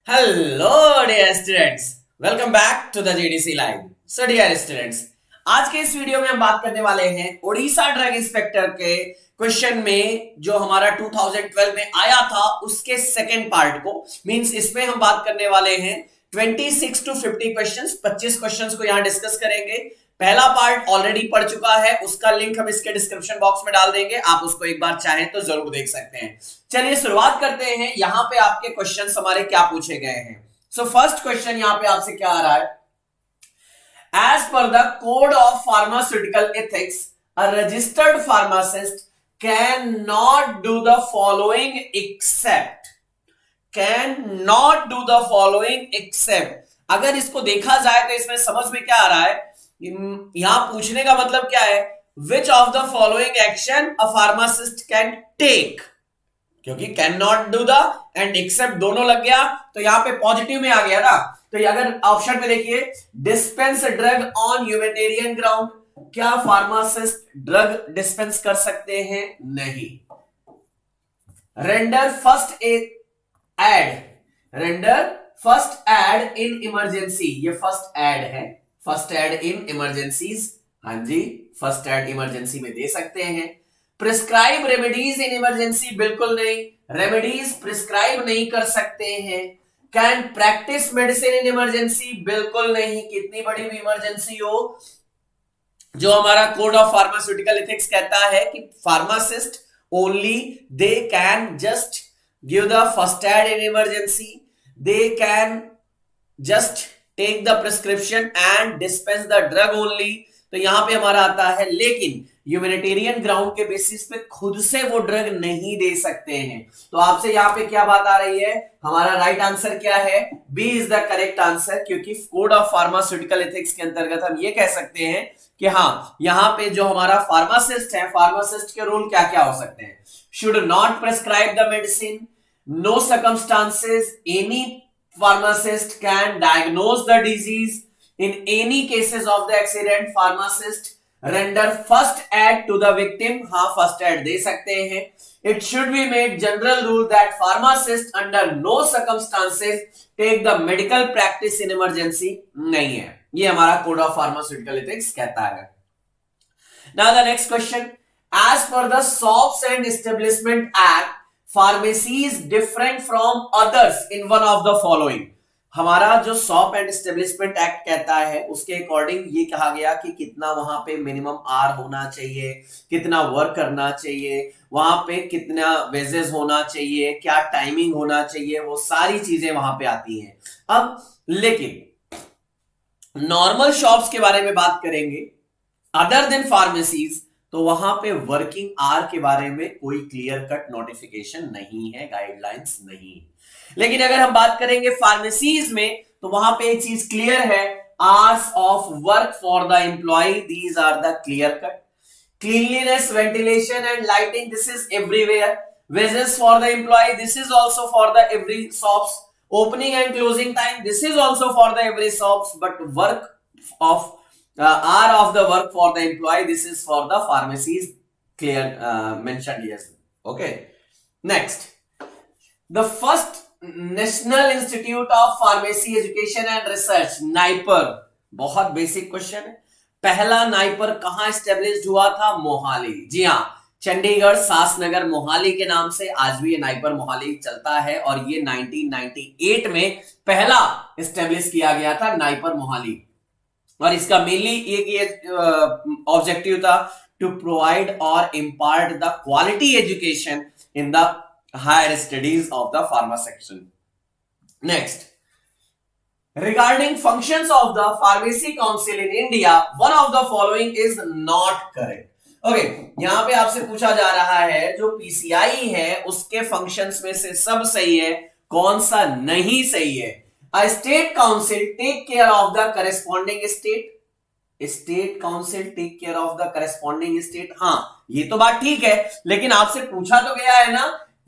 Hello dear students, welcome back to the GDC live. So dear students, आज के इस video में हम बात करने वाले हैं उड़ीसा ड्रग इंस्पेक्टर के क्वेश्चन में जो हमारा 2012 में आया था उसके सेकेंड पार्ट को। मींस इसमें हम बात करने वाले हैं 26 टू 50 क्वेश्चंस, 25 क्वेश्चंस को यहां डिस्कस करेंगे। पहला पार्ट ऑलरेडी पढ़ चुका है, उसका लिंक हम इसके डिस्क्रिप्शन बॉक्स में डाल देंगे, आप उसको एक बार चाहें तो जरूर देख सकते हैं। चलिए शुरुआत करते हैं। यहां पे आपके क्वेश्चंस हमारे क्या पूछे गए हैं। सो फर्स्ट क्वेश्चन यहां पे आपसे क्या आ रहा है, as per the code of pharmaceutical ethics a registered pharmacist can not do the following except, can not do the following except. अगर इसको देखा जाए तो इसमें समझ में क्या आ रहा है, यहां पूछने का मतलब क्या है, which of the following action a pharmacist can take, क्योंकि can not do the and except दोनों लग गया तो यहां पे पॉजिटिव में आ गया ना। तो अगर ऑप्शन में देखिए, dispense drug on humanitarian ground, क्या फार्मासिस्ट ड्रग डिस्पेंस कर सकते हैं? नहीं। Render first aid, render first aid in emergency, ये फर्स्ट एड है, फर्स्ट एड इन इमरजेंसीज, हाँ जी फर्स्ट एड इमरजेंसी में दे सकते हैं। प्रिस्क्राइब रेमेडीज इन इमरजेंसी, बिल्कुल नहीं, रेमेडीज प्रिस्क्राइब नहीं कर सकते हैं। Can practice medicine in emergency, बिल्कुल नहीं, कितनी बड़ी भी इमरजेंसी हो। जो हमारा कोड ऑफ फार्मास्यूटिकल एथिक्स कहता है कि pharmacist only they can just give the first aid in emergency, they can just take the prescription and dispense the drug only. तो यहां पे हमारा आता है, लेकिन ह्यूमैनिटेरियन ग्राउंड के बेसिस पे खुद से वो ड्रग नहीं दे सकते हैं। तो आपसे यहां पे क्या बात आ रही है, हमारा राइट आंसर क्या है, B is the correct answer. क्योंकि कोड ऑफ फार्मास्यूटिकल एथिक्स के अंतर्गत हम ये कह सकते हैं कि हाँ, यहां पे जो हमारा फार्मासिस्ट है, फार्मासिस्ट के रोल क्या क्या हो सकते हैं, should not prescribe the medicine, no circumstances any pharmacist can diagnose the disease, in any cases of the accident pharmacist render first aid to the victim, हाँ first aid दे सकते हैं। it should be made general rule that pharmacist under no circumstances take the medical practice in emergency, नहीं है, ये हमारा code of pharmaceutical ethics कहता है। now the next question, as per the shops and establishment act pharmacy is different from others in one of the following. हमारा जो shop and establishment act कहता है उसके अकॉर्डिंग ये कहा गया कि कितना वहां पे मिनिमम आर होना चाहिए, कितना वर्क करना चाहिए, वहां पे कितना वेजेस होना चाहिए, क्या टाइमिंग होना चाहिए, वो सारी चीजें वहां पे आती हैं। अब लेकिन नॉर्मल शॉप्स के बारे में बात करेंगे अदर देन फार्मेसीज, तो वहां पे वर्किंग आवर के बारे में कोई क्लियर कट नोटिफिकेशन नहीं है, गाइडलाइंस नहीं। लेकिन अगर हम बात करेंगे फार्मेसीज में तो वहां पे एक चीज क्लियर है, hours of work for the employ, these are the clear cut. Cleanliness, ventilation and lighting, this is everywhere. Wages for the employ, this is also for the every shops. Opening and closing time, this is also for the every shops, but work of hour of the work for the employee, this is for the pharmacies, clear mentioned here. Okay, next, the first National Institute of Pharmacy Education and Research, NIPER, बहुत basic question है। पहला NIPER कहां established हुआ था? मोहाली। जी हाँ, चंडीगढ़ सासनगर मोहाली के नाम से आज भी ये नाइपर मोहाली चलता है, और ये 1998 में पहला एस्टेब्लिश किया गया था नाइपर मोहाली। और इसका मेनली एक ऑब्जेक्टिव था, टू प्रोवाइड और impart the quality education in the higher studies of the pharma section. Next, regarding functions of the pharmacy council in India, one of the following is not correct. Okay, यहां पे आपसे पूछा जा रहा है जो PCI है उसके फंक्शंस में से सब सही है, कौन सा नहीं सही है? A state council take care of the corresponding state, state council take care of the corresponding state, हाँ ये तो बात ठीक है, लेकिन आपसे पूछा तो गया है ना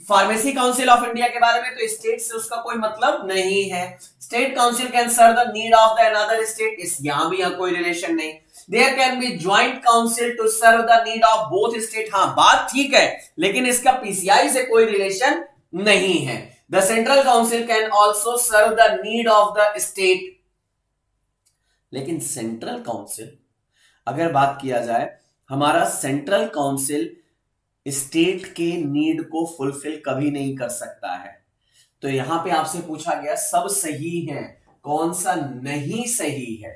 फार्मेसी काउंसिल ऑफ इंडिया के बारे में, तो स्टेट से उसका कोई मतलब नहीं है। State council can serve the need of the another state, इस यहां भी यहाँ कोई रिलेशन नहीं। There can be joint council to serve the need of both state, हाँ बात ठीक है, लेकिन इसका पीसीआई से कोई रिलेशन नहीं है। The central council can also serve the need of the state. लेकिन सेंट्रल काउंसिल, अगर बात किया जाए, हमारा सेंट्रल काउंसिल स्टेट के नीड को फुलफिल कभी नहीं कर सकता है। तो यहां पे आपसे पूछा गया सब सही है, कौन सा नहीं सही है,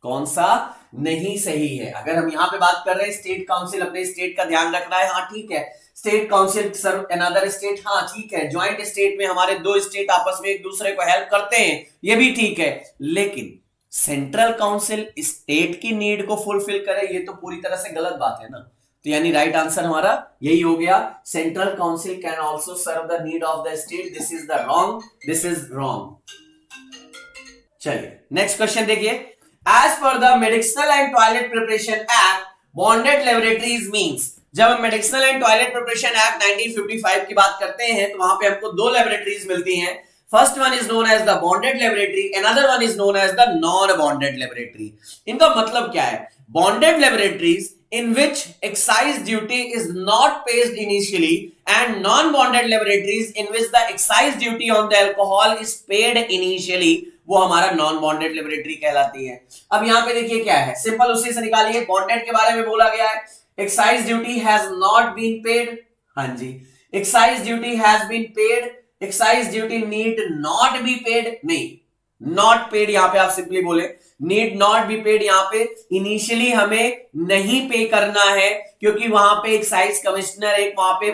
कौन सा नहीं सही है। अगर हम यहां पे बात कर रहे हैं स्टेट काउंसिल अपने स्टेट का ध्यान रख रहा है, हाँ ठीक है। स्टेट काउंसिल सर्व अनदर स्टेट, हाँ ठीक है। ज्वाइंट स्टेट में हमारे दो स्टेट आपस में एक दूसरे को हेल्प करते हैं, ये भी ठीक है। लेकिन सेंट्रल काउंसिल स्टेट की नीड को फुलफिल करे, ये तो पूरी तरह से गलत बात है ना। तो यानी राइट आंसर हमारा यही हो गया, central council can also serve the need of the state. This is the wrong, this is wrong. चलिए नेक्स्ट क्वेश्चन देखिए। As per the medicinal and toilet preparation act, bonded laboratories means, जब हम medicinal and toilet preparation act 1955 की बात करते हैं तो वहां पे हमको दो लेबोरेटरीज मिलती हैं। First one is known as the bonded laboratory, another one is known as the non bonded laboratory. इनका मतलब क्या है? Bonded laboratories in which excise duty is not paid initially, and non-bonded laboratories in which the excise duty on the alcohol is paid initially, वो हमारा non bonded laboratory कहलाती है। अब यहां पे देखिए क्या है, सिंपल उसी से निकालिए। बॉन्डेड के बारे में बोला गया है excise duty has not been paid, हाँ जी, excise duty has been paid, excise duty need not be paid, नहीं नॉट पेड यहां पे आप सिंपली बोले नीड नॉट बी पेड, यहां पे इनिशियली हमें नहीं पे करना है, क्योंकि वहां पे एक्साइज कमिश्नर एक वहां पे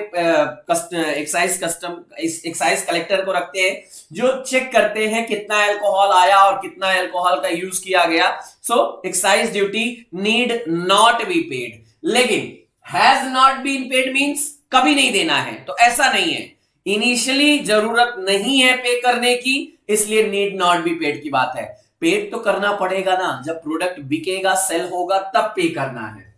एक्साइज कलेक्टर को रखते हैं जो चेक करते हैं कितना अल्कोहल आया और कितना अल्कोहल का यूज किया गया। So excise duty need not be paid. लेकिन has not been paid means कभी नहीं देना है, तो ऐसा नहीं है। इनिशियली जरूरत नहीं है पे करने की, इसलिए नीड नॉट बी पेड की बात है। पेड तो करना पड़ेगा ना, जब प्रोडक्ट बिकेगा, सेल होगा, तब पे करना है।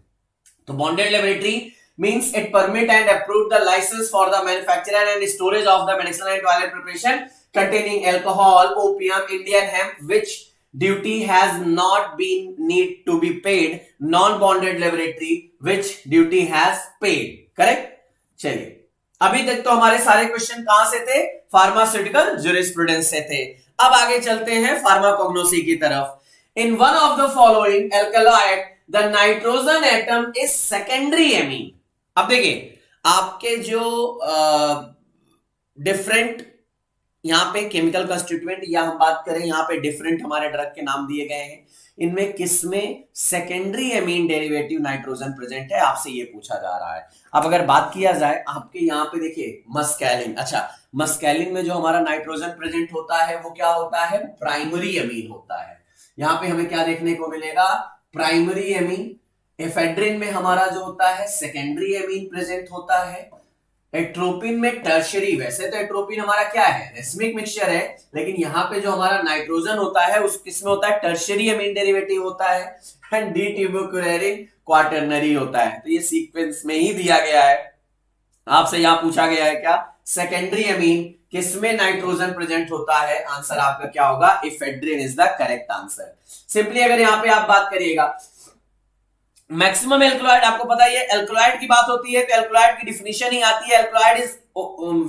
तो bonded laboratory means it permit and approve the license for the manufacture and storage of the medicinal and toilet preparation containing alcohol, opium, Indian hemp, which duty has not been need to be paid, non-bonded laboratory which duty has paid, correct? चलिए अभी तक तो हमारे सारे question कहां से थे? Pharmaceutical jurisprudence से थे। अब आगे चलते हैं फार्माकोग्नोसी की तरफ। In one of the following alkaloid the nitrogen atom is secondary amine. अब देखिए आपके जो डिफरेंट यहां पे केमिकल कंस्टिट्यूएंट या हम बात करें यहां पे डिफरेंट हमारे ड्रग के नाम दिए गए हैं, इनमें किसमें secondary amine derivative nitrogen present है, आपसे ये पूछा जा रहा है। अब अगर बात किया जाए आपके यहां पे देखिए मस्कैलिन, अच्छा मस्कैलिन में जो हमारा नाइट्रोजन प्रेजेंट होता है वो क्या होता है? प्राइमरी एमीन होता है। यहां पे हमें क्या देखने को मिलेगा? Primary amine. एफेड्रिन में हमारा जो होता है सेकेंडरी एमीन प्रेजेंट होता है। एट्रोपिन में टर्शरी, वैसे तो एट्रोपिन हमारा क्या है? रेसमिक मिक्सचर है, लेकिन यहां पे जो हमारा नाइट्रोजन होता है उस किसमें होता है? टर्शरी एमीन डेरिवेटिव होता है। एंड डी ट्यूबोक्यूरेरिन क्वाटरनरी होता है। तो ये सीक्वेंस में ही दिया गया है। आपसे यहां पूछा गया है क्या? सेकेंडरी एमीन किसमें नाइट्रोजन प्रेजेंट होता है? आंसर आपका क्या होगा? Ephedrine is the correct answer. Simply अगर यहां पे आप बात करिएगा मैक्सिमम एल्कलॉइड, आपको पता ही है एल्कलॉइड की बात होती है तो एल्कलॉइड की डिफिनेशन ही आती है, alkaloid is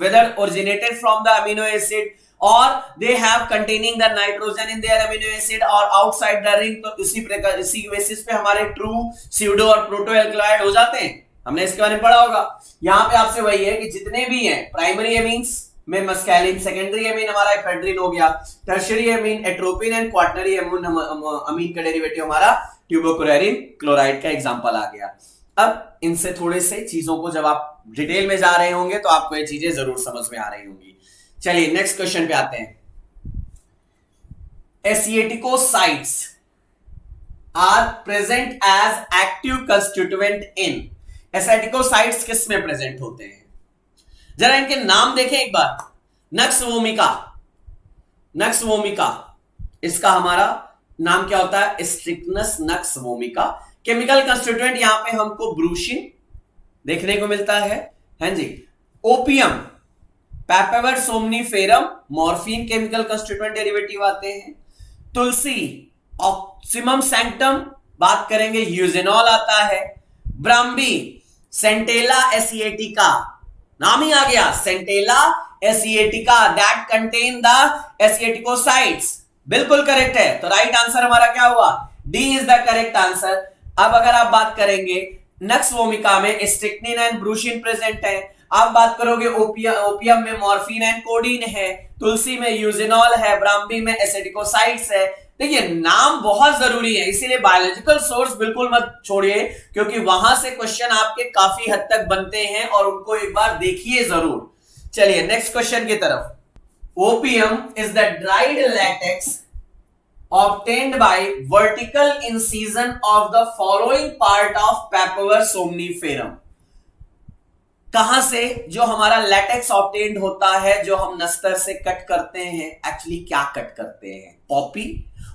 whether originated from the amino acid और they have containing the nitrogen in their amino acid और आउटसाइड द रिंग। तो इसी प्रकार इसी बेसिस पे हमारे ट्रू, स्यूडो और प्रोटो एल्कलॉइड हो जाते हैं। हमने इसके बारे में पढ़ा होगा। यहां पे आपसे वही है कि जितने भी हैं प्राइमरी एमीन्स में मस्कैलिन, सेकेंडरी एमीन हमारा एफेड्रिन हो गया, tertiary amine atropine and quaternary amine का डेरिवेटिव हमारा ट्यूबोक्यूरेरिन क्लोराइड का एग्जांपल आ गया। अब इनसे थोड़े से चीजों को जब आप डिटेल में जा रहे होंगे तो आपको ये चीजें जरूर समझ में आ रही होंगी। चलिए नेक्स्ट क्वेश्चन पे आते हैं। Asiaticosides are present as active constituent in, asiaticosides किस में प्रेजेंट होते हैं? जरा इनके नाम देखें एक बार। नक्स वोमिका, नक्स वोमिका इसका हमारा नाम क्या होता है? Strychnos nux vomica. Chemical constituent यहां पे हमको ब्रूशिन देखने को मिलता है जी। Opium, papaver somniferum, morphine chemical constituent derivative आते हैं। तुलसी, ऑक्सिमम सैंक्टम बात करेंगे, यूजेनॉल आता है। ब्राम्बी, सेंटेला एसिएटिका, नाम ही आ गया, सेंटेला एसिएटिका दैट कंटेन द एसिएटिकोसाइट्स। बिल्कुल करेक्ट है, तो राइट आंसर हमारा क्या हुआ, D is the correct answer. अब अगर आप बात करेंगे नक्स वोमिका में स्ट्रिक्निन एंड ब्रूशिन प्रेजेंट है, आप बात करोगे ओपियम में मॉर्फिन एंड कोडीन है, तुलसी में यूजिनॉल है, ब्राह्मी में एसिडिकोसाइट्स है। देखिए नाम बहुत जरूरी है, इसीलिए बायोलॉजिकल सोर्स बिल्कुल मत छोड़िए, क्योंकि वहां से क्वेश्चन आपके काफी हद तक बनते हैं और उनको एक बार देखिए जरूर। चलिए नेक्स्ट क्वेश्चन की तरफ। Opium is the dried latex obtained by vertical incision of the following part of Papaver somniferum। कहां से जो हमारा लैटेक्स ऑब्टेन्ड होता है, जो हम नस्तर से कट करते हैं, एक्चुअली क्या कट करते हैं, पॉपी।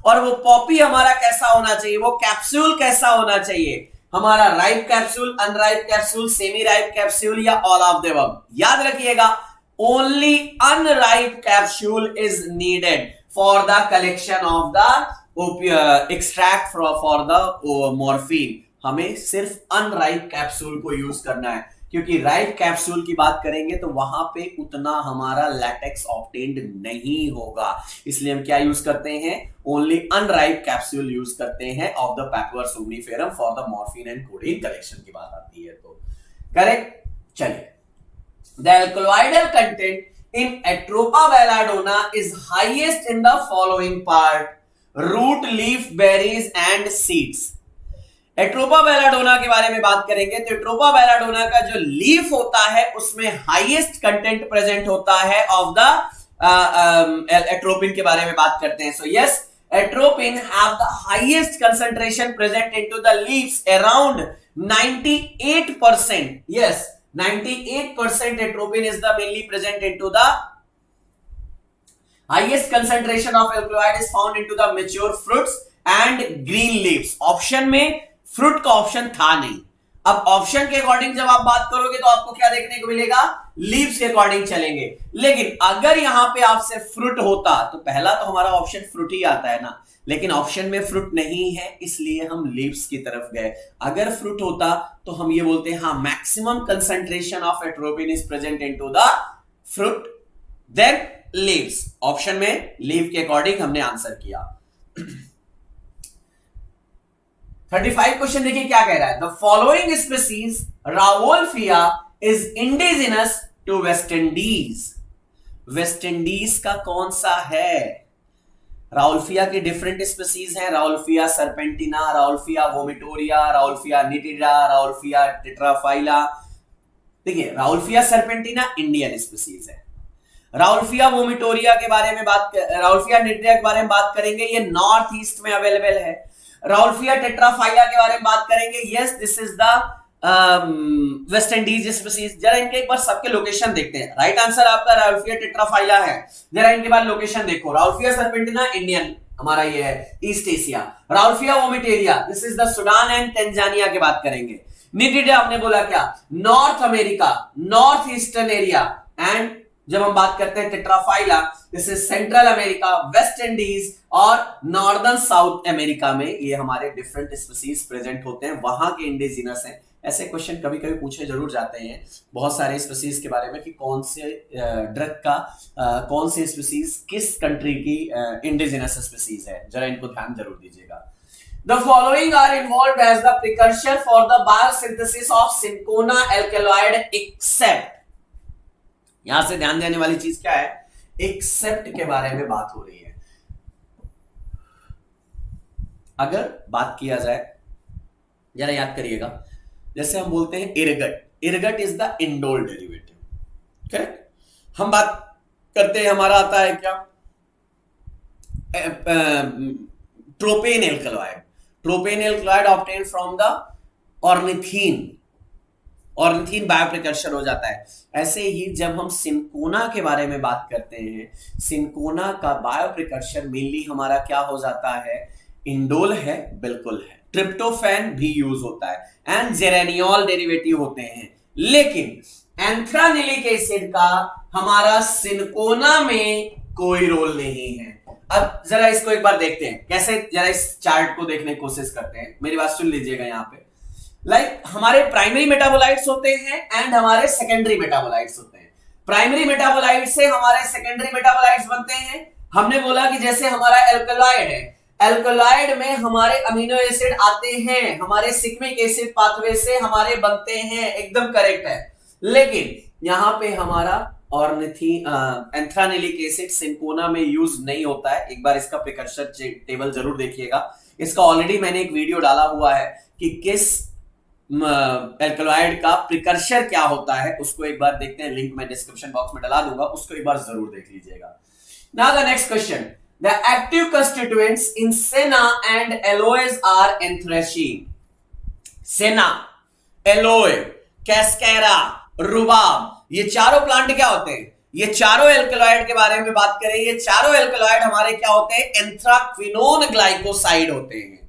और वो पॉपी हमारा कैसा होना चाहिए, वो कैप्सूल कैसा होना चाहिए, हमारा ripe capsule, unripe capsule, semi ripe capsule या ऑल ऑफ द अबव। याद रखिएगा only unripe capsule is needed for the collection of the extract for the morphine। हमें सिर्फ अनराइप कैप्सूल को यूज करना है, क्योंकि राइप कैप्सूल की बात करेंगे तो वहां पे उतना हमारा लैटेक्स ऑब्टेन्ड नहीं होगा, इसलिए हम क्या यूज करते हैं, ओनली अनराइप कैप्सूल यूज करते हैं of the papaver somniferum for the morphine and codeine collection की बात आती है तो करेक्ट। चलिए the alkaloidal content in Atropa belladonna is highest in the following part: root, leaf, berries and seeds। Atropa belladonna के बारे में बात करेंगे तो एट्रोपा बेलाडोना का जो लीफ होता है उसमें हाईएस्ट कंटेंट प्रेजेंट होता है ऑफ द एट्रोपिन के बारे में बात करते हैं। So yes atropine have the highest concentration present into the leaves around 98%। Yes 98% atropine is the mainly present into the highest concentration of alkaloid is found into the mature fruits and green leaves। Option में fruit का option था नहीं, अब option के according जब आप बात करोगे तो आपको क्या देखने को मिलेगा, लीव्स के अकॉर्डिंग चलेंगे। लेकिन अगर यहां पे आपसे फ्रूट होता तो पहला तो हमारा ऑप्शन फ्रूट ही आता है ना, लेकिन ऑप्शन में फ्रूट नहीं है इसलिए हम लीव्स की तरफ गए। अगर फ्रूट होता तो हम ये बोलते हैं हाँ maximum concentration of atropine is present into the fruit then leaves. Option में लीव के अकॉर्डिंग हमने आंसर किया। 35 क्वेश्चन देखिए क्या कह रहा है, the following species rauwolfia is indigenous to West Indies. West Indies का कौन सा है, राउल्फिया के डिफरेंट स्पीसीज हैं, rauwolfia serpentina, rauwolfia vomitoria, rauwolfia nitida, rauwolfia tetraphylla. देखिए राउल्फिया सरपेंटिना इंडियन स्पीसीज है, राउल्फिया वोमिटोरिया के बारे में राउल्फिया निटिडा के बारे में बात करेंगे, ये नॉर्थ ईस्ट में अवेलेबल है। राउल्फिया टेट्राफाइला के बारे में बात करेंगे, yes this is the West Indies species. जरा इनके एक बार सबके लोकेशन देखते हैं। राइट आंसर आपका राउल्फिया टेट्राफाइला है। जरा इनके बाद लोकेशन देखो, राउल्फिया सरपेंटिना इंडियन हमारा ये है East Asia, rauwolfia vomitoria this is the Sudan and Tanzania की बात करेंगे। निटिडा आपने बोला क्या, North America, North Eastern area. And जब हम बात करते हैं tetraphylla this is Central America, West Indies और नॉर्दर्न साउथ अमेरिका में ये हमारे डिफरेंट स्पीसीज प्रेजेंट होते हैं, वहां के इंडिजिनस हैं। ऐसे क्वेश्चन कभी कभी पूछे जरूर जाते हैं बहुत सारे स्पीसीज के बारे में कि कौन से ड्रग का कौन से स्पीसीज किस कंट्री की इंडिजिनस स्पीसीज है, जरा इनको ध्यान जरूर दीजिएगा। The following are involved as the precursor for the biosynthesis of Cinchona alkaloid except। यहां से ध्यान देने वाली चीज क्या है, एक्सेप्ट के बारे में बात हो रही है। अगर बात किया जाए जरा याद करिएगा, जैसे हम बोलते हैं ergot, ergot is the indole derivative, correct. हम बात करते हैं हमारा आता है क्या, tropane alkaloid, tropane alkaloid obtain from the ornithine, ornithine bioprecursor हो जाता है। ऐसे ही जब हम सिंकोना के बारे में बात करते हैं, सिंकोना का बायोप्रिकर्सर मेनली हमारा क्या हो जाता है, इंडोल है, बिल्कुल है। ट्रिप्टोफैन भी यूज होता है एंड जेरेनियोल डेरिवेटिव होते हैं, लेकिन एंथ्रानिलिक एसिड का हमारा सिंकोना में कोई रोल नहीं है। अब जरा इसको एक बार देखते हैं कैसे, जरा इस चार्ट को देखने की कोशिश करते हैं, मेरी बात सुन लीजिएगा। यहाँ पे लाइक हमारे प्राइमरी मेटाबोलाइट्स होते हैं एंड हमारे सेकेंडरी मेटाबोलाइट्स होते हैं। प्राइमरी मेटाबोलाइट से हमारे सेकेंडरी मेटाबोलाइट्स बनते हैं। हमने बोला कि जैसे हमारा एल्कलॉइड है, एल्कलॉइड में हमारे अमीनो एसिड आते हैं, हमारे सिक्विक एसिड पाथवे से हमारे बनते हैं, एकदम करेक्ट है। लेकिन यहां पे हमारा एंथ्रानिलिक एसिड सिंकोना में यूज नहीं होता है। एक बार इसका प्रिकर्सर टेबल जरूर देखिएगा, इसका ऑलरेडी मैंने एक वीडियो डाला हुआ है कि किस एल्कलॉइड का प्रिकर्सर क्या होता है, उसको एक बार देखते हैं, लिंक मैं डिस्क्रिप्शन बॉक्स में डाला दूंगा, उसको एक बार जरूर देख लीजिएगा। Now the next question, the active constituents in senna and एलोएज are एंथ्रेसीन। सेना, एलोए, कैस्केरा, रुबाब, ये चारों प्लांट क्या होते हैं? ये चारों एल्कलॉइड के बारे में बात करें, ये चारों एल्कलॉइड हमारे क्या होते हैं? एंथ्राक्विनोन ग्लाइकोसाइड होते हैं।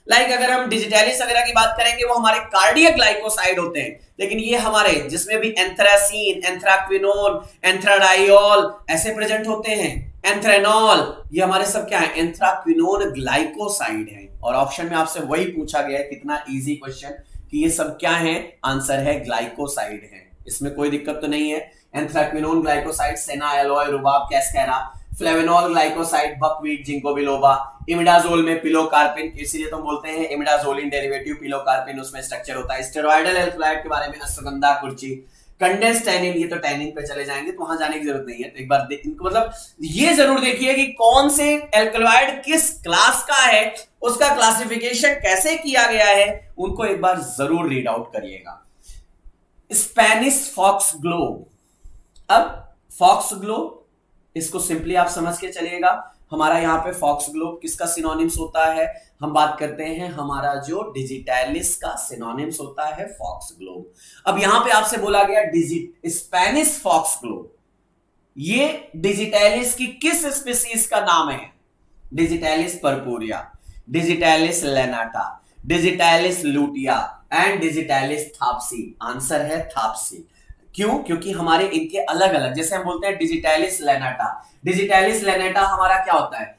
लाइक अगर हम डिजिटैलिस वगैरह की बात करेंगे वो हमारे कार्डियक ग्लाइकोसाइड होते हैं, लेकिन ये हमारे जिसमें भी एंथ्रासीन, एंथ्राक्विनोन, एंथ्राडाइल ऐसे प्रेजेंट होते हैं, एंथ्रेनॉल, ये हमारे सब क्या है? एंथ्राक्विनोन ग्लाइकोसाइड है। और ऑप्शन में आपसे वही पूछा गया है, कितना इजी क्वेश्चन, कि ये सब क्या है? आंसर है ग्लाइकोसाइड है, इसमें कोई दिक्कत तो नहीं है। Anthraquinone glycoside, senna, aloe, rhubarb, cascara, flavonol glycoside, buckwheat, ginkgo biloba, imidazole में पिलोकार्पिन, इसीलिए तो बोलते हैं इमिडाजोलिन डेरिवेटिव पिलोकार्पिन, उसमें स्ट्रक्चर होता है। स्टेरॉइडल एल्कलॉइड के बारे में अश्वगंधा, कुर्ची, कंडेंस टैनिन, ये तो टैनिन पे चले जाएंगे तो वहां जाने की जरूरत नहीं है। तो एक बार मतलब ये जरूर देखिए कि कौन से एल्कलॉइड किस क्लास का है, उसका क्लासिफिकेशन कैसे किया गया है, उनको एक बार जरूर रीड आउट करिएगा। स्पेनिश फॉक्स ग्लोब, अब फॉक्स ग्लोब इसको सिंपली आप समझ के चलिएगा, हमारा यहाँ पे फॉक्स ग्लोब किसका सिनोनिम्स होता है? हम बात करते हैं हमारा जो डिजिटैलिस का सिनोनिम्स होता है फॉक्स ग्लोब। अब यहां पे आपसे बोला गया स्पेनिश फॉक्स ग्लोब, ये डिजिटैलिस की किस स्पीसीज का नाम है? Digitalis purpurea, digitalis lanata, digitalis lutea and digitalis thapsi. Answer है थाप्सी। क्यों? क्योंकि हमारे इनके अलग अलग, जैसे हम बोलते हैं डिजिटैलिस लेनाटा, डिजिटैलिस लेनाटा हमारा क्या होता है?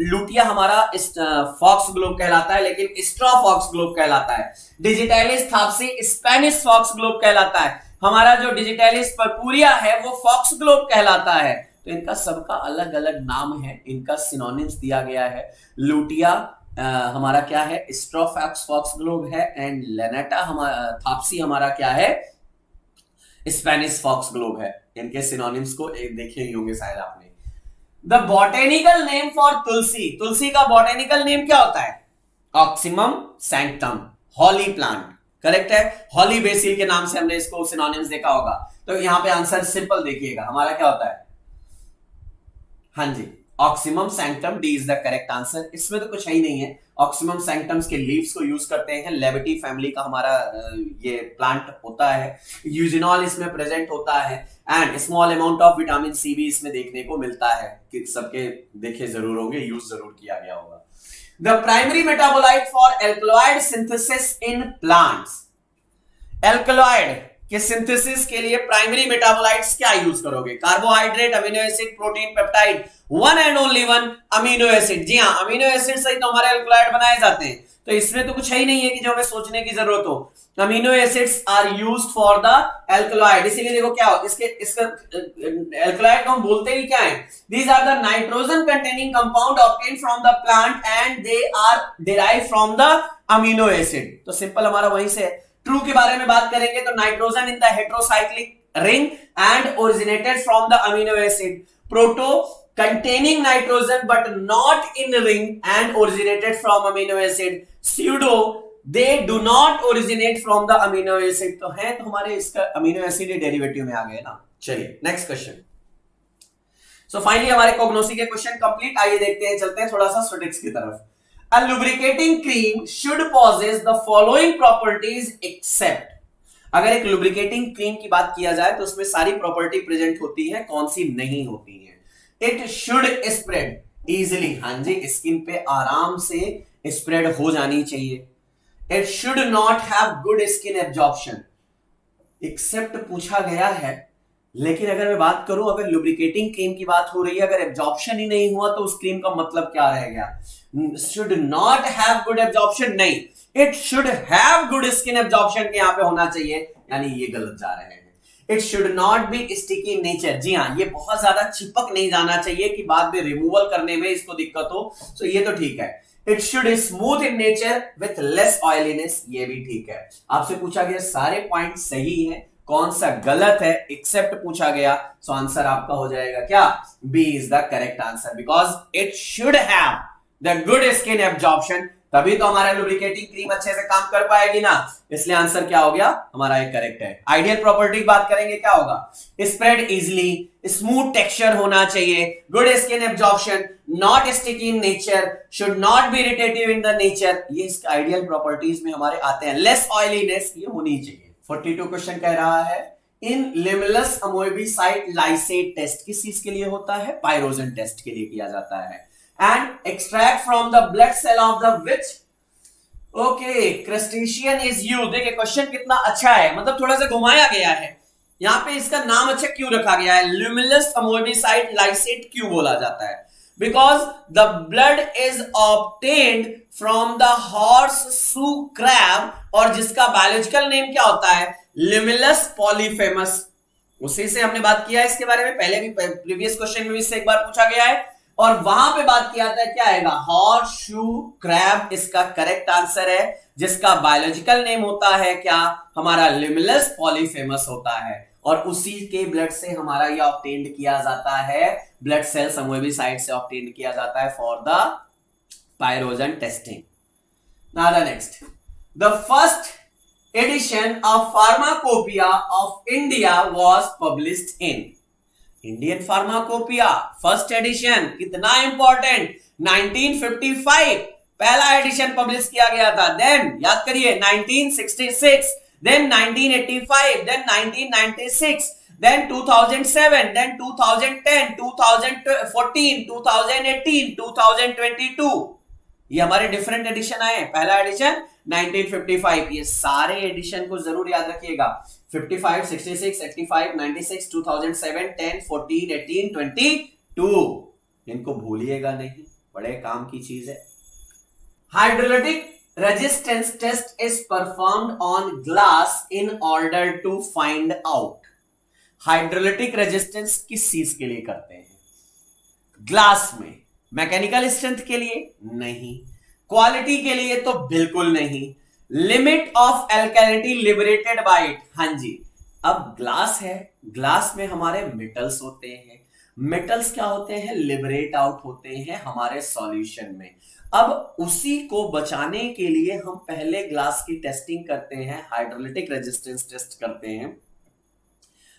लूटिया हमारा फॉक्स ग्लोब कहलाता है, लेकिन स्ट्रॉ फॉक्स ग्लोब कहलाता है। डिजिटैलिस थाप्सी स्पेनिश फॉक्स ग्लोब कहलाता है। हमारा जो डिजिटैलिस पर्पूरिया है वो फॉक्स ग्लोब कहलाता है। तो इनका सबका अलग अलग नाम है, इनका सिनोनिम्स दिया गया है। लूटिया हमारा क्या है? स्ट्रोफैक्स फॉक्स ग्लोब है, एंड लेनाटा हमारा, थाप्सी हमारा क्या है? स्पेनिश फॉक्स ग्लोब है। इनके सिनोनिम्स को एक देखे ही होंगे शायद आपने। द बॉटेनिकल नेम फॉर तुलसी, तुलसी का बॉटेनिकल नेम क्या होता है? ऑक्सिमम सैंक्टम, हॉली प्लांट, करेक्ट है। हॉली बेसिल के नाम से हमने इसको सिनोनिम्स देखा होगा। तो यहां पे आंसर सिंपल देखिएगा, हमारा क्या होता है? हाँ जी, ocimum sanctum, D is the correct answer. इसमें तो कुछ है ही नहीं है। ऑक्सिमम सैंक्टम्स के लीव्स को यूज करते हैं, लेविटी फैमिली का हमारा ये प्लांट होता है। यूजिनॉल इसमें प्रेजेंट होता है, and small amount of vitamin C भी इसमें देखने को मिलता है। कि सबके देखे जरूर होंगे, यूज जरूर किया गया होगा। The primary metabolite for alkaloid synthesis in plants, alkaloid के सिंथेसिस के लिए प्राइमरी मेटाबोलाइट्स क्या यूज करोगे? Carbohydrate, amino acid, protein, peptide, one and only one amino acid. जी हाँ, अमीनो एसिड से ही तो हमारे एल्कलॉइड बनाए जाते हैं, तो इसमें तो कुछ है ही नहीं है कि जो हमें सोचने की जरूरत हो। Amino acids are used for the alkaloid. इसीलिए देखो क्या हो, इसके एल्कलॉइड को हम बोलते ही क्या है? These are the nitrogen containing compound obtain from the plant and they are derive from the amino acid. तो सिंपल हमारा वहीं से। ट्रू के बारे में बात करेंगे तो nitrogen in the heterocyclic ring and originated from the amino acid. Proto containing nitrogen but not in ring and originated from amino acid. Pseudo they do not originate from the amino acid. तो है तो हमारे इसका amino acid derivative में आ गए ना। चलिए next question. So finally हमारे कोग्नोसी के क्वेश्चन कंप्लीट। आइए देखते हैं, चलते हैं थोड़ा सा स्टैटिस्टिक्स की तरफ। A lubricating cream should possess the following properties except, अगर एक lubricating क्रीम की बात किया जाए तो उसमें सारी प्रॉपर्टी प्रेजेंट होती है, कौन सी नहीं होती है? इट शुड स्प्रेड इजिली, हाँ जी, स्किन पे आराम से स्प्रेड हो जानी चाहिए। It should not have good skin absorption, except पूछा गया है, लेकिन अगर मैं बात करूं, अगर लुब्रिकेटिंग क्रीम की बात हो रही है, अगर एब्जॉर्प्शन ही नहीं हुआ तो उस क्रीम का मतलब क्या रह गया? Should not have good absorption नहीं, it should have good skin absorption के यहां पे होना चाहिए, यानी ये गलत जा रहे हैं। It should not be sticky in nature. जी हाँ, ये बहुत ज्यादा चिपक नहीं जाना चाहिए कि बाद में रिमूवल करने में इसको दिक्कत हो, तो ये तो ठीक है। It should smooth in nature with less oiliness, ये भी ठीक है। आपसे पूछा गया सारे पॉइंट सही है, कौन सा गलत है एक्सेप्ट पूछा गया, सो आंसर आपका हो जाएगा क्या, B is the correct answer, because it should have the good skin absorption, तभी तो हमारा लुब्रिकेटिंग क्रीम अच्छे से काम कर पाएगी ना, इसलिए आंसर क्या हो गया हमारा, एक करेक्ट है। आइडियल प्रॉपर्टी की बात करेंगे, क्या होगा, स्प्रेड इजिली, स्मूथ टेक्सचर होना चाहिए, good skin absorption, not sticky in nature, should not B irritative in the nature, ये इसके आइडियल प्रॉपर्टीज में हमारे आते हैं। लेस ऑयलीनेस ये होनी चाहिए। 42 क्वेश्चन कह रहा है इन लिमिलस अमोएबिसाइड लाइसेट टेस्ट किस चीज के लिए होता है, पायरोजन टेस्ट के लिए किया जाता है। And extract from the blood cell of the which okay crustacean is used. देखिए क्वेश्चन कितना अच्छा है, मतलब थोड़ा सा घुमाया गया है, यहां पे इसका नाम अच्छा क्यों रखा गया है, लिमिलस अमोएबिसाइड लाइसेट क्यों बोला जाता है, because the blood is obtained from the horse shoe crab, और जिसका बायोलॉजिकल नेम क्या होता है, लिमिलस पॉलीफेमस। उसी से हमने बात किया है इसके बारे में, पहले भी प्रीवियस क्वेश्चन में भी इससे एक बार पूछा गया है, और वहां पे बात किया था क्या आएगा, हॉर्स शू क्रैब इसका करेक्ट आंसर है, जिसका बायोलॉजिकल नेम होता है क्या हमारा, लिमिलस पॉलीफेमस होता है, और उसी के ब्लड से हमारा ये ऑब्टेन्ड किया जाता है, ब्लड सेल्स अमोएबिसाइड से ऑब्टेन्ड किया जाता है for the pyrogen testing. Now the next, the first edition of pharmacopoeia of India was published in, Indian pharmacopoeia first edition कितना इंपॉर्टेंट, 1955 पहला एडिशन पब्लिश किया गया था, देन याद करिए 1966, then 1985, then 1996, then 2007, then 2010, 2014, 2018, 2022, ये हमारे डिफरेंट एडिशन आए। पहला एडिशन 1955, ये सारे एडिशन को जरूर याद रखिएगा, 55, 66, 85, 96, 2007, 10, 14, 18, 22, इनको भूलिएगा नहीं, बड़े काम की चीज है। Hydrolytic resistance test is performed on glass in order to find out, hydrolytic resistance किस चीज के लिए करते हैं, ग्लास में, मैकेनिकल स्ट्रेंथ के लिए नहीं, क्वालिटी के लिए तो बिल्कुल नहीं, limit of alkalinity liberated by it, हां जी। अब ग्लास है, ग्लास में हमारे मेटल्स होते हैं, मेटल्स क्या होते हैं, लिबरेट आउट होते हैं हमारे सॉल्यूशन में। अब उसी को बचाने के लिए हम पहले ग्लास की टेस्टिंग करते हैं, हाइड्रोलिटिक रेजिस्टेंस टेस्ट करते हैं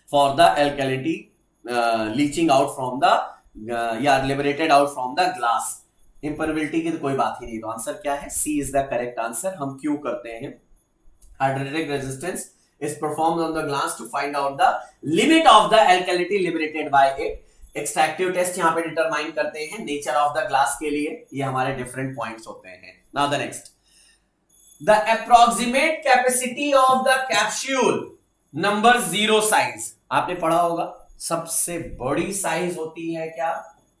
for the alkalinity leaching out from the या liberated out from the glass. Impermeability की तो कोई बात ही नहीं, तो आंसर क्या है, C is the correct answer. हम क्यों करते हैं, hydrolytic resistance is performed on the glass to find out the limit of the alkalinity liberated by it. Extractive test यहां पे डिटरमाइन करते हैं नेचर ऑफ द ग्लास के लिए, ये हमारे डिफरेंट पॉइंट्स होते हैं। Now the next, the approximate capacity of the capsule number 0 size, आपने पढ़ा होगा सबसे बड़ी साइज होती है क्या,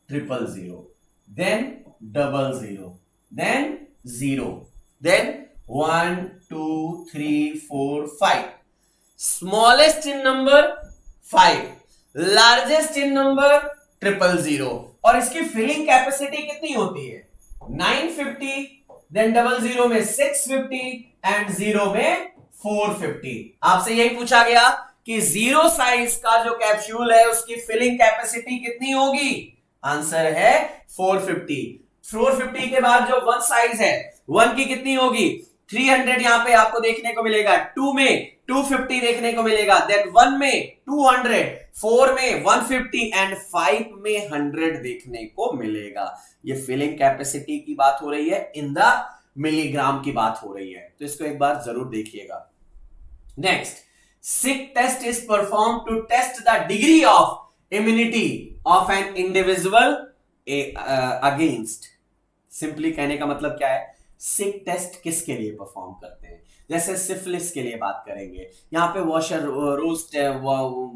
000, then 00, then 0, then 1 2 3 4 5, smallest in number 5, largest in number 000, और इसकी फिलिंग कैपेसिटी कितनी होती है, 950, देन 00 में 650 एंड 0 में 450। आपसे यही पूछा गया कि 0 साइज का जो कैप्सूल है उसकी फिलिंग कैपेसिटी कितनी होगी, आंसर है 450। 450 के बाद जो 1 साइज है 1 की कितनी होगी, 300 यहां पे आपको देखने को मिलेगा, 2 में 250 देखने को मिलेगा, देन 1 में 200, 4 में 150 एंड 5 में 100 देखने को मिलेगा। ये फिलिंग कैपेसिटी की बात हो रही है, इन द मिलीग्राम की बात हो रही है, तो इसको एक बार जरूर देखिएगा। Next, Schick test is perform to test the degree of immunity of an individual against. Simply कहने का मतलब क्या है, सिक टेस्ट किसके लिए परफॉर्म करते हैं? जैसे सिफिलिस के लिए बात करेंगे, यहाँ पे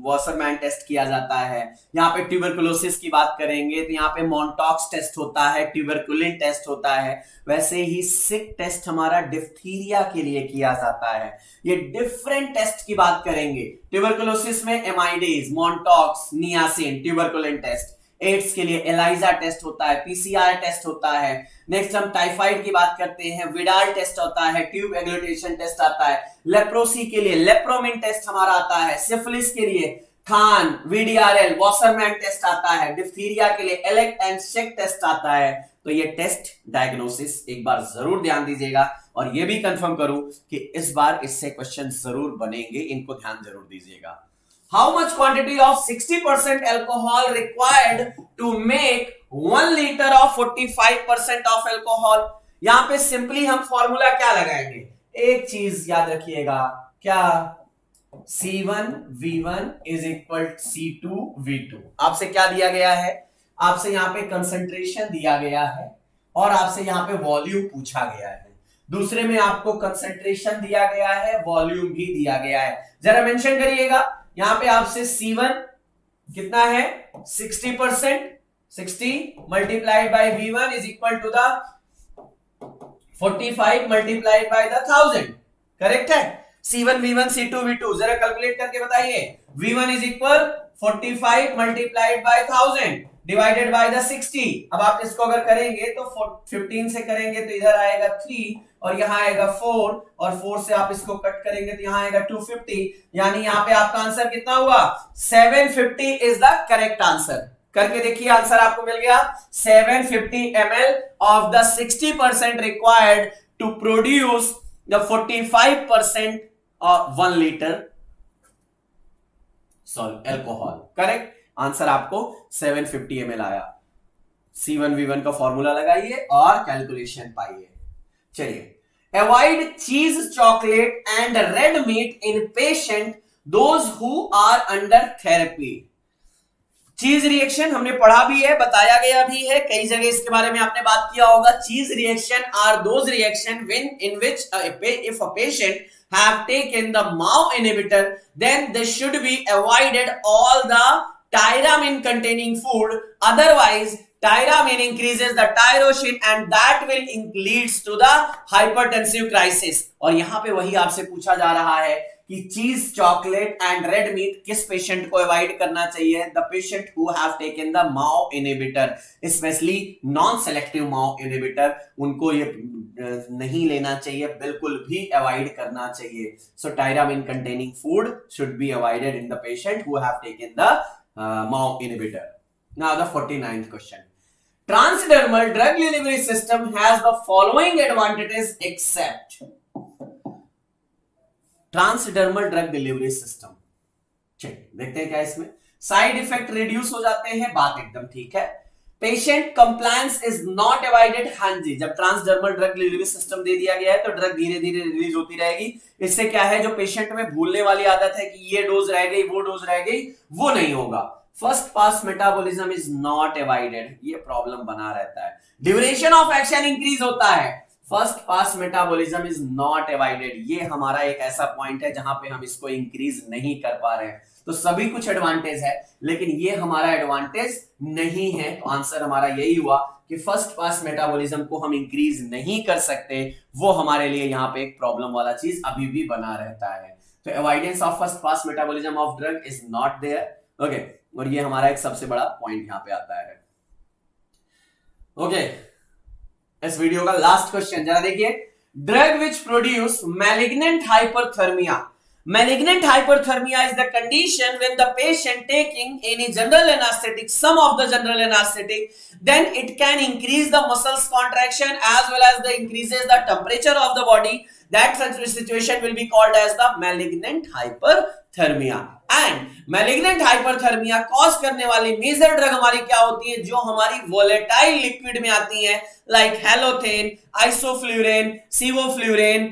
वॉशरमैन टेस्ट किया जाता है। यहाँ पे ट्यूबरकुलोसिस की बात करेंगे तो यहाँ पे मॉन्टॉक्स टेस्ट होता है, ट्यूबरकुलिन टेस्ट होता है। वैसे ही सिक टेस्ट हमारा डिप्थीरिया के लिए किया जाता है। ये डिफरेंट टेस्ट की बात करेंगे। ट्यूबरकुलोसिस में एमाइडेज, Mantoux, niacin, tuberculin test. Ads के लिए एलाइजा टेस्ट होता है, पीसीआर टेस्ट होता है। नेक्स्ट हम टाइफाइड की बात करते हैं, विडाल टेस्ट होता है, ट्यूब एग्लूटेशन टेस्ट आता है। लेप्रोसी के लिए लेप्रोमिन टेस्ट हमारा आता है। सिफिलिस के लिए खान, वीडीआरएल, वॉशरमैन टेस्ट आता है। डिप्थीरिया के लिए एलेक्ट एंड शेक टेस्ट आता है। तो ये टेस्ट डायग्नोसिस एक बार जरूर ध्यान दीजिएगा, और ये भी कंफर्म करूं कि इस बार इससे क्वेश्चन जरूर बनेंगे, इनको ध्यान जरूर दीजिएगा। How much quantity of 60% alcohol required to make 1 liter of 45% of alcohol? यहां पे सिंपली हम फॉर्मूला क्या लगाएंगे? एक चीज याद रखिएगा, क्या? C1V1 is equal to C2V2। आपसे क्या दिया गया है? आपसे यहां पे कंसंट्रेशन दिया गया है, और आपसे यहां पे वॉल्यूम पूछा गया है। दूसरे में आपको कंसंट्रेशन दिया गया है, वॉल्यूम भी दिया गया है। जरा मेंशन करिएगा, यहां पे आपसे C1 कितना है? 60%, 60 multiplied by V1 is equal to the 45 multiplied by the 1000। Correct है? C1 V1 C2 V2 जरा कैलकुलेट करके बताइए। V1 is equal 45 multiplied bye 1000 divided by the 60। अब आप इसको अगर करेंगे तो 15 से करेंगे तो इधर आएगा 3 और यहां आएगा 4, और 4 से आप इसको कट करेंगे तो यहां आएगा 250। यानी यहां पे आपका आंसर कितना हुआ? 750 इज द करेक्ट आंसर। करके देखिए, आंसर आपको मिल गया 750 ml of the 60% required to produce the 45% of 1 litre alcohol. Correct answer आपको 750 ml आया। C1V1 का फॉर्मूला लगाइए और कैलकुलेशन पाइए। चलिए, avoid cheese, chocolate and red meat in patient those who are under therapy. Cheese reaction हमने पढ़ा भी है, बताया गया भी है, कई जगह इसके बारे में आपने बात किया होगा। Cheese reaction are those reaction when in which if a patient have taken the MAO inhibitor, then they should be avoided all the tyramine containing food. Otherwise, tyramine increases the tyrosine and that will leads to the hypertensive crisis. और यहां पे वही आपसे पूछा जा रहा है कि चीज, चॉकलेट एंड रेड मीट किस पेशेंट को अवॉइड करना चाहिए? The patient who have taken the MAO inhibitor, specially non selective MAO inhibitor, उनको ये नहीं लेना चाहिए, बिल्कुल भी अवॉइड करना चाहिए। So tyramine containing food should be avoided in the patient who have taken the MAO inhibitor. Now the 49th question. Transdermal drug delivery system has the following advantages except. Transdermal drug delivery system, चलिए देखते हैं क्या इसमें। Side effect reduce हो जाते हैं, बात एकदम ठीक है। Patient compliance is not avoided, हाँ जी, जब ट्रांसडर्मल ड्रग डिलीवरी सिस्टम दे दिया गया है तो ड्रग धीरे धीरे रिलीज होती रहेगी। इससे क्या है, जो पेशेंट में भूलने वाली आदत है कि ये डोज रह गई, वो डोज रह गई, वो नहीं होगा। First pass metabolism is not avoided, ये प्रॉब्लम बना रहता है। ड्यूरेशन ऑफ एक्शन इंक्रीज होता है, first pass metabolism is not avoided, ये हमारा एक ऐसा पॉइंट है जहां पे हम इसको इंक्रीज नहीं कर पा रहे हैं। तो सभी कुछ एडवांटेज है, लेकिन ये हमारा एडवांटेज नहीं है। तो आंसर हमारा यही हुआ कि फर्स्ट पास मेटाबॉलिज्म को हम इंक्रीज नहीं कर सकते, वो हमारे लिए यहाँ पे एक प्रॉब्लम वाला चीज अभी भी बना रहता है। तो avoidance of first pass metabolism of drug is not there. Okay, और ये हमारा एक सबसे बड़ा पॉइंट यहाँ पे आता है। ओके, इस वीडियो का लास्ट क्वेश्चन जरा देखिए। Drug which produce malignant hyperthermia. Malignant hyperthermia is the condition when the patient taking any general anesthetic, some of the general anesthetic, then it can increase the muscles contraction as well as the increases the temperature of the body. That such situation will be called as the malignant hyperthermia. And malignant hyperthermia cause करने वाली major drug हमारी क्या होती है, जो हमारी volatile liquid में आती है, लाइक हैलोथेन, आइसोफ्लूरेन, सीवोफ्लूरेन,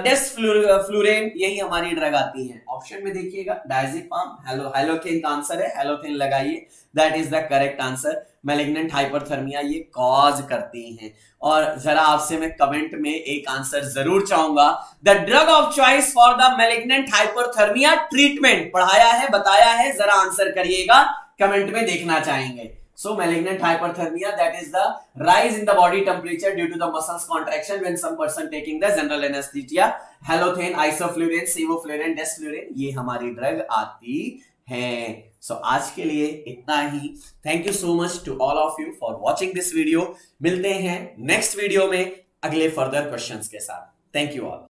डेस्फ्लूरेन, यही हमारी ड्रग आती है। ऑप्शन में देखिएगा डायजेपाम, हैलोथेन का आंसर है, हैलोथेन लगाइए, that is the correct answer. Malignant hyperthermia ये कॉज करती हैं। और जरा आपसे मैं कमेंट में एक आंसर जरूर चाहूंगा, the drug of choice for the malignant hyperthermia treatment, पढ़ाया है, बताया है, जरा आंसर करिएगा, कमेंट में देखना चाहेंगे। So malignant hyperthermia, that is the rise in the body temperature due to the muscles contraction when some person taking the general anesthesia. Halothane, isoflurane, sevoflurane, desflurane, ये हमारी ड्रग आती है। So आज के लिए इतना ही। Thank you so much to all of you for watching this video. मिलते हैं नेक्स्ट वीडियो में अगले फर्दर क्वेश्चंस के साथ। Thank you all.